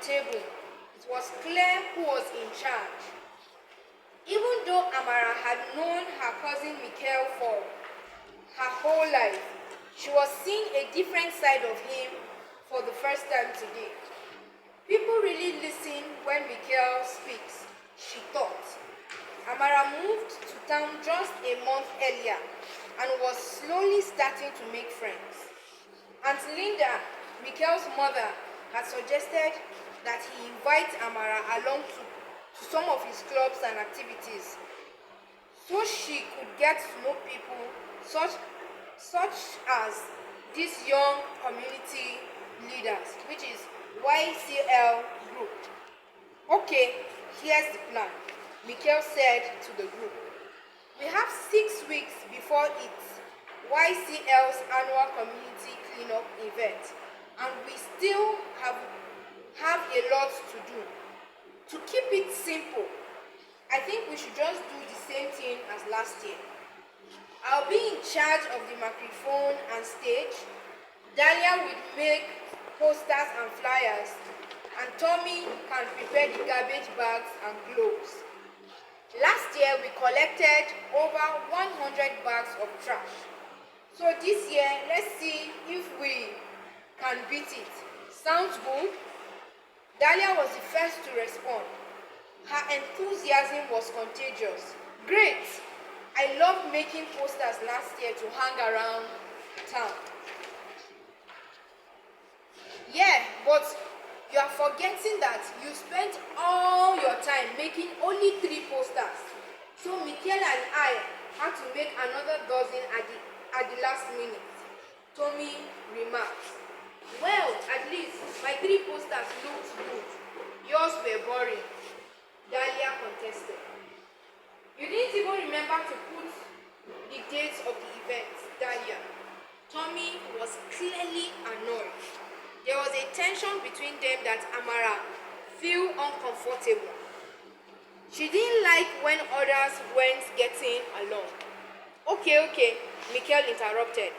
table, it was clear who was in charge. Even though Amara had known her cousin Mikhail for her whole life, she was seeing a different side of him for the first time today. People really listen when Mikhail speaks, she thought. Amara moved to town just a month earlier and was slowly starting to make friends. Aunt Linda, Mikhail's mother, had suggested that he invite Amara along to some of his clubs and activities so she could get to know people such as these young community leaders, which is YCL group. Okay, here's the plan, Mikhail said to the group. We have 6 weeks before it's YCL's annual community cleanup event, and we still have a lot to do. To keep it simple, I think we should just do the same thing as last year. I'll be in charge of the microphone and stage. Dahlia will make posters and flyers, and Tommy can prepare the garbage bags and gloves. Last year we collected over 100 bags of trash. So this year, let's see if we can beat it. Sounds good? Dahlia was the first to respond. Her enthusiasm was contagious. Great! I loved making posters last year to hang around town. Yeah, but you are forgetting that you spent all your time making only 3 posters. So Mikhail and I had to make another dozen at the last minute, Tommy remarked. Well, at least my 3 posters looked good. Yours were boring, Dahlia contested. You didn't even remember to put the dates of the event, Dahlia. Tommy was clearly annoyed. There was a tension between them that Amara felt uncomfortable. She didn't like when others weren't getting along. Okay, Mikhail interrupted.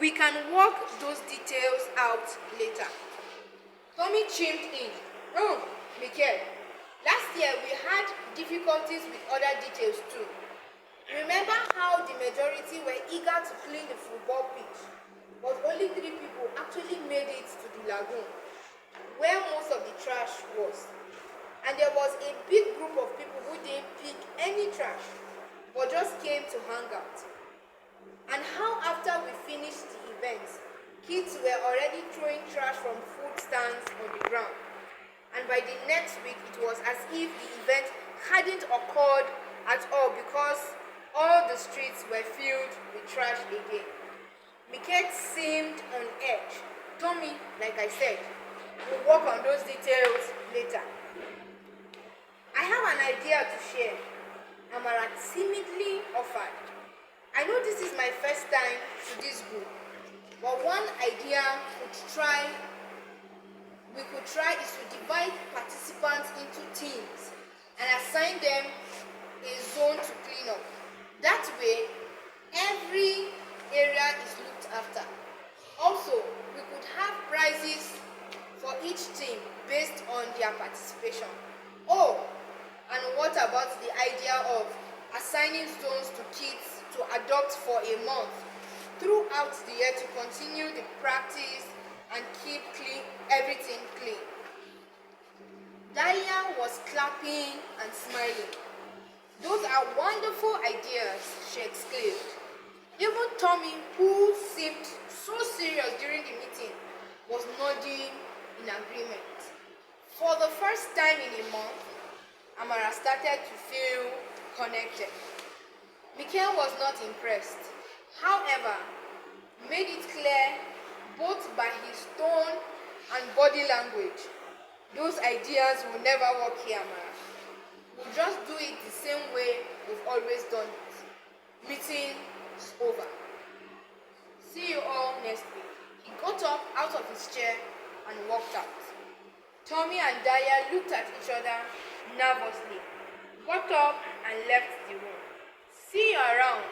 We can work those details out later. Tommy chimed in. Oh, Mikhail, last year we had difficulties with other details too. Remember how the majority were eager to clean the football pitch, but only 3 people actually made it to the lagoon, where most of the trash was. And there was a big group of people who didn't pick any trash, but just came to hang out. And how after we finished the event, kids were already throwing trash from food stands on the ground. And by the next week, it was as if the event hadn't occurred at all because all the streets were filled with trash again. Mikhail seemed on edge. Tommy, like I said, we'll work on those details later. I have an idea to share, Amara timidly offered. I know this is my first time to this group, but one idea we could try is to divide participants into teams and assign them a zone to clean up. That way, every area is looked after. Also, we could have prizes for each team based on their participation. Oh, and what about the idea of assigning zones to kids to adopt for a month throughout the year to continue the practice and keep everything clean? Dahlia was clapping and smiling. Those are wonderful ideas, she exclaimed. Even Tommy, who seemed so serious during the meeting, was nodding in agreement. For the first time in a month, Amara started to feel connected. Mikhail was not impressed. However, he made it clear both by his tone and body language. Those ideas will never work here, Amara. We'll just do it the same way we've always done it. Meeting is over. See you all next week. He got up out of his chair and walked out. Tommy and Dahlia looked at each other nervously, got up and left the room. See you around,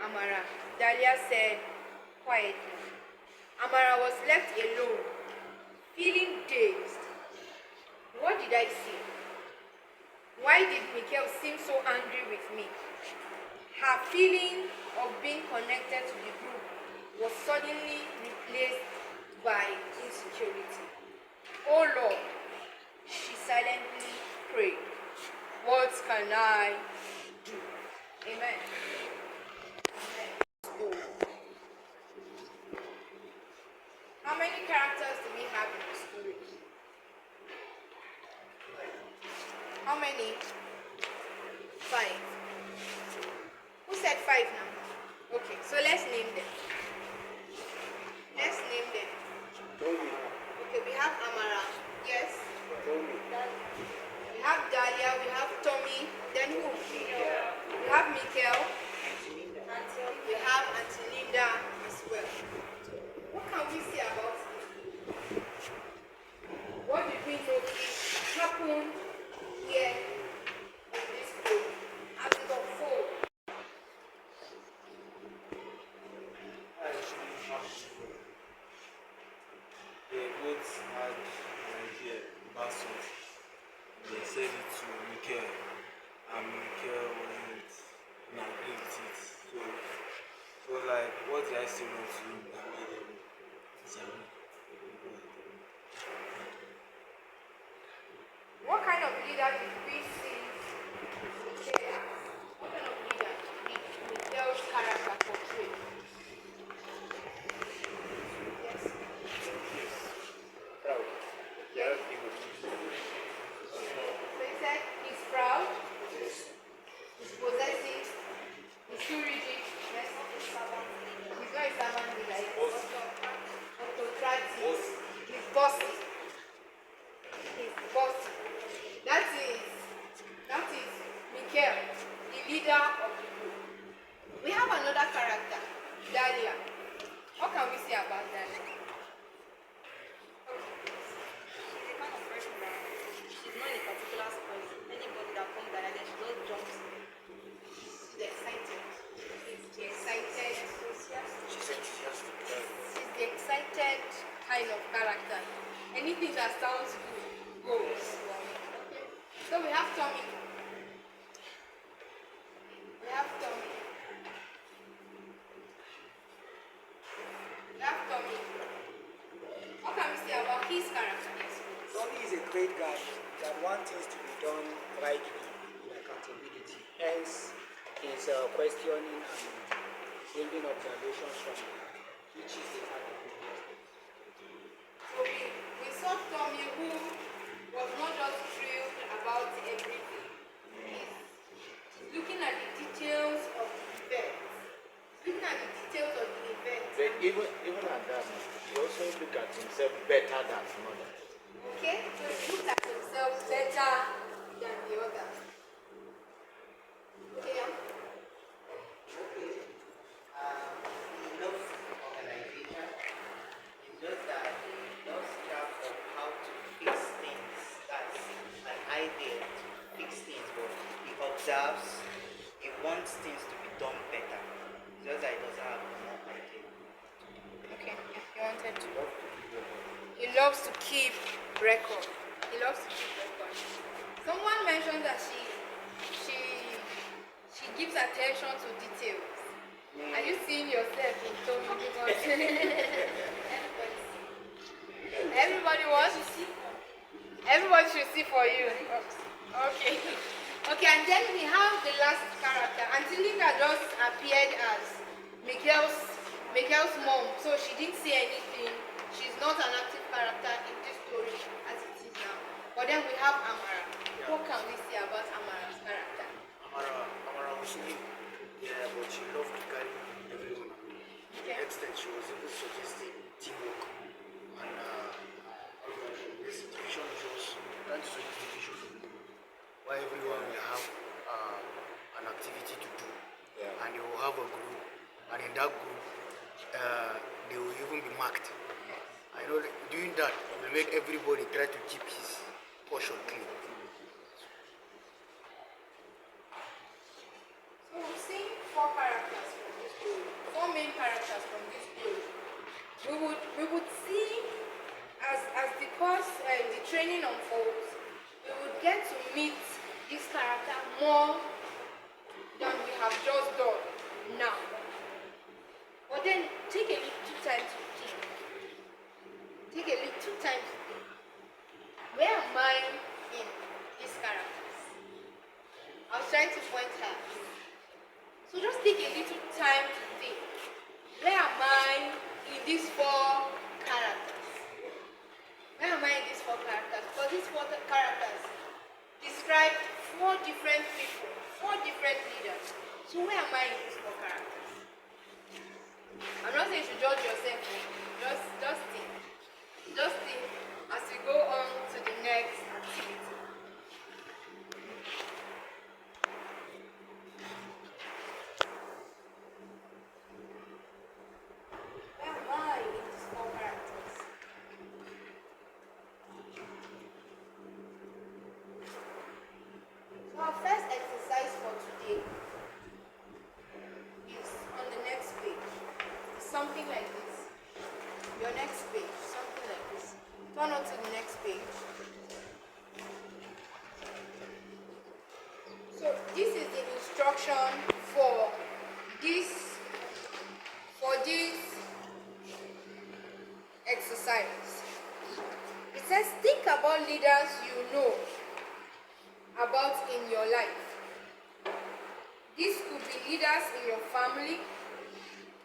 Amara, Dahlia said quietly. Amara was left alone, feeling dazed. What did I see? Why did Mikhail seem so angry with me? Her feeling of being connected to the group was suddenly replaced by insecurity. Oh Lord, she silently prayed. What can I do? Amen. So, how many characters do we have in the story? How many? 5. Who said 5 now? Okay, so let's name them. Let's name them. Tommy. Okay, we have Amara. Yes. Tommy. We have Dahlia. We have Tommy. Then who? We have Mikhail. We have Auntie Linda as well. What can we say about it? What did we notice happened here in this book as it unfolds? They both had an idea about something. They said it to Mikel, and Mikel went and agreed with it. So like, what did I say wrong to him that made him disagree? What kind of leader did we see Mikhail as? What kind of leader did Mikhail's character portray? Yes. Proud. Yes. So he said he's proud, he's possessive, he's too rigid, yes. He's not a servant leader, he's autocratic, he's bossy. He's bossy. That is Mikhail, the leader of the group. We have another character, Dahlia. What can we say about Dahlia? She's the kind of person that she's not in a particular space. Anybody that comes that then she just jumps in. She's excited. She's excited. She's enthusiastic. She's the excited kind of character. Anything that sounds good goes. So we have Tommy. We have Tommy. We have Tommy. What can we say about his character? Yes. Tommy is a great guy that wants things to be done rightly in accountability. Hence, his questioning and bringing observations from which is the heart of it. So we saw Tommy who was not just thrilled about everything. He's looking at the details of the event. He's looking at the details of the event. But even at that, he also look at himself better than some others. Okay? So he looked at himself better than the others. Okay, yeah? He loves organization. It's just that he lost track of how to fix things. That's an idea to fix things, but he observes, he wants things to be done better. It's just that he doesn't have enough idea. Okay, yeah, he wanted to. He loves to keep record. He loves to keep record. Someone mentioned that she gives attention to details. Are you seeing yourself in Tommy? Because everybody wants to see. Everybody should see for you. Okay. Okay, and then we have the last character. Auntie Linda just appeared as Mikhail's mom, so she didn't say anything. She's not an active character in this story as it is now. But then we have Amara. What can we say about Amara's character? Amara was new, yeah, but she loved to carry everyone away. To the Okay. extent she was even suggesting teamwork. And this division she was trying to suggest division where everyone will have an activity to do. Yeah. And they will have a group. And in that group, they will even be marked. I know that doing that will make everybody try to keep his portion clean. So we've seen 4 characters from this story, 4 main characters from this story. We would see as the course, the training unfolds, get to meet this character more than we have just done now. But then take a little time to think. Take a little time to think. Where am I in these characters? I was trying to point out. So just take a little time to think. Where am I in these four characters? Where am I in these four characters? Because these four characters describe four different people, four different leaders. So where am I in these four characters? I'm not saying you should judge yourself. Just think. Just think as we go on to the next activity. Where am I in these four characters? So our first exercise for today is on the next page. It's something like this. Your next page, something like this. Turn on to the next page. So this is the instruction for this exercise. It says think about leaders you know about in your life. This could be leaders in your family,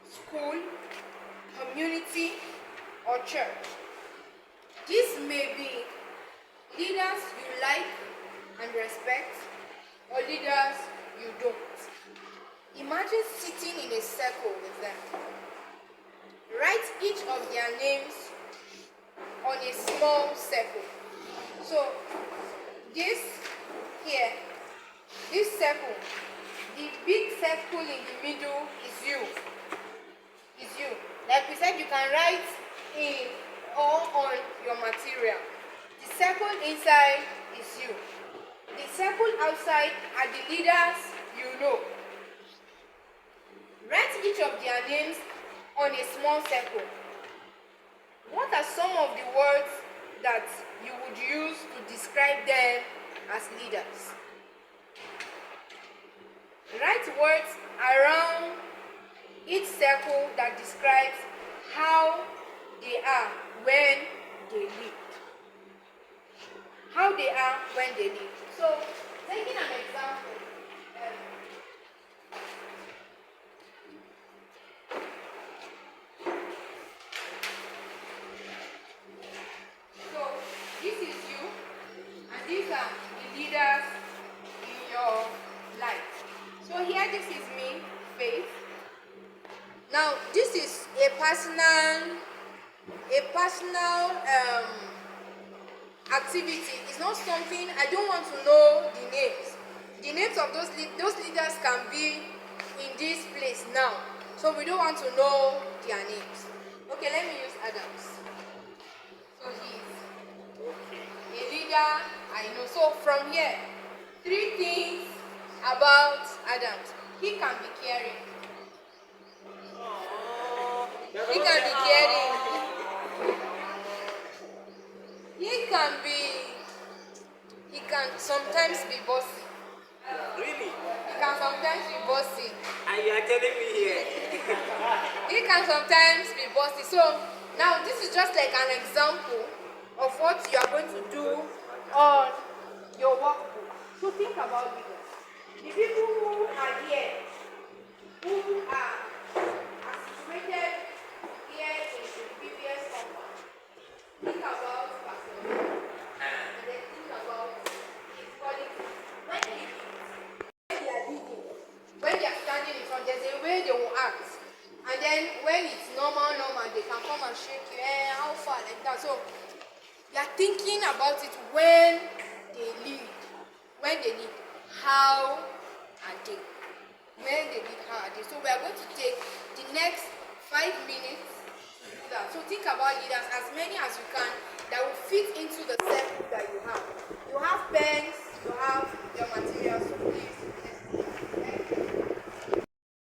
school, community, or church. This may be leaders you like and respect, or leaders you don't. Imagine sitting in a circle with them. Write each of their names on a small circle. So this here, this circle, the big circle in the middle is you. Like we said, you can write in or on your material. The circle inside is you. The circle outside are the leaders you know. Write each of their names on a small circle. What are some of the words that you would use to describe them as leaders? Write words around each circle that describes how they are when they lead. How they are when they lead. So, taking an example. So, this is you, and these are the leaders in your life. So here, this is me, Faith. Now, this is a personal activity. It's not something I don't want to know the names. The names of those leaders can be in this place now. So we don't want to know their names. Okay, let me use Adams. So he's a leader I know. So from here, 3 things about Adams. He can be caring. He can be caring. He can sometimes be bossy. Really? He can sometimes be bossy. And you are telling me here? He can sometimes be bossy. So now this is just like an example of what you are going to do on your workbook. So think about it. The people who are here, who are situated here in the previous compound, think about personal and then think about his qualities. When they are leading, when they are standing in front, there's a way they will act. And then when it's normal, they can come and shake you, how far, like that. So you are thinking about it when they lead. How are they? When they lead, how are they? So we are going to take the next 5 minutes to do that. So think about leaders, as many as you can, that will fit into the circle that you have. You have pens, you have your materials, so please